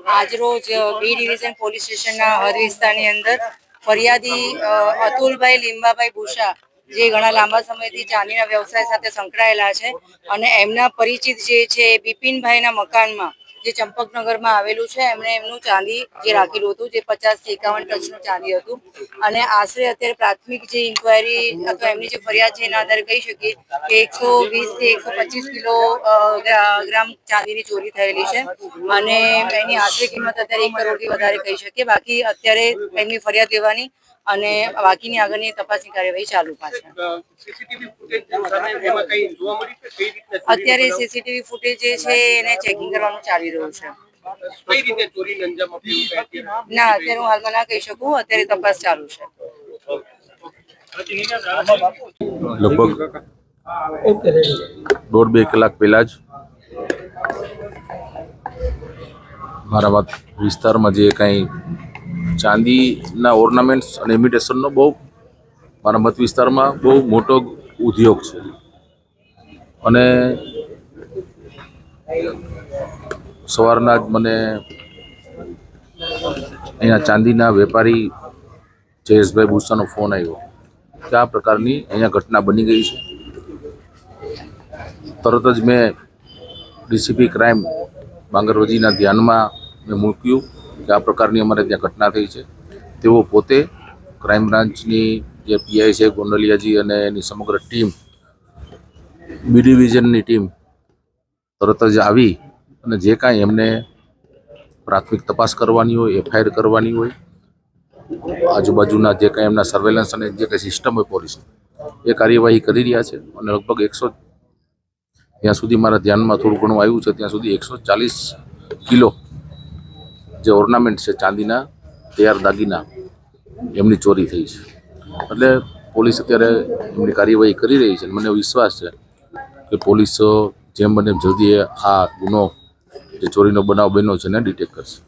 આજરોજ B division police સ્ટેશનના હદ વિસ્તારની અંદર ફરિયાદી અતુલભાઈ લીંબાભાઈ ભૂષા જે ઘણા લાંબા સમયથી ચાંદીના વ્યવસાય સાથે સંકળાયેલા છે અને એમના પરિચિત જે છે બિપિનભાઈના મકાનમાં જે ચંપકનગરમાં આવેલું છે એમણે એમનું ચાંદી જે રાખેલું હતું જે 50 થી 51 ટચનું ચાંદી હતું અને આશરે અત્યારે પ્રાથમિક જે ઇન્ક્વાયરી અથવા એમની જે ફરિયાદ છે એના આધારે કહી શકીએ કે 120 થી 125 કિલો ગ્રામ ચાંદીની ચોરી થયેલી છે અને એની આશરે કિંમત અત્યારે 1 કરોડથી વધારે કહી શકીએ. બાકી અત્યારે એમની ફરિયાદ લેવાની અને બાકીની આગળની તપાસની કાર્યવાહી ચાલુ પાછળ. અત્યારે સીસીટીવી ફૂટેજ જે છે એને ચેકિંગ કરવાનું ચાલી રહ્યું છે. ના અત્યારે હું હાલમાં ના કહી શકું, અત્યારે તપાસ ચાલુ છે. લગભગ 1.5-2 કલાક પહેલા જ મારા વિસ્તારમાં જે કંઈ ચાંદીના ઓર્નામેન્ટ્સ અને ઇમિટેશનનો બહુ મારા મત વિસ્તારમાં બહુ મોટો ઉદ્યોગ છે અને સવારના જ મને અહીંયા ચાંદીના વેપારી જયેશભાઈ ભૂષાનો ફોન આવ્યો કે આ પ્રકારની અહીંયા ઘટના બની ગઈ છે. તરત જ મેં ડીસીપી ક્રાઇમ માંગરોળજીના ધ્યાનમાં મેં મૂક્યું કે આ પ્રકારની અમારે ત્યાં ઘટના થઈ છે. તેઓ પોતે ક્રાઇમ બ્રાન્ચની જે પીઆઈ છે ગોંડલિયાજી અને એની સમગ્ર ટીમ બી ડિવિઝનની ટીમ તરત જ આવી અને જે કાંઈ એમને પ્રાથમિક તપાસ કરવાની હોય, એફઆઈઆર કરવાની હોય, આજુબાજુના જે કાંઈ એમના સર્વેલન્સ અને જે કાંઈ સિસ્ટમ હોય પોલીસની એ કાર્યવાહી કરી રહ્યા છે અને લગભગ ત્યાં સુધી મારા ધ્યાનમાં થોડું ઘણું આવ્યું છે ત્યાં સુધી 140 કિલો જે ઓર્નામેન્ટ છે ચાંદીના તૈયાર દાગીના એમની ચોરી થઈ છે. એટલે પોલીસ અત્યારે એમની કાર્યવાહી કરી રહી છે. મને વિશ્વાસ છે કે પોલીસ જેમ બને જલ્દી આ ગુનો જે ચોરીનો બનાવ બન્યો છે એને ડિટેક્ટ કરશે.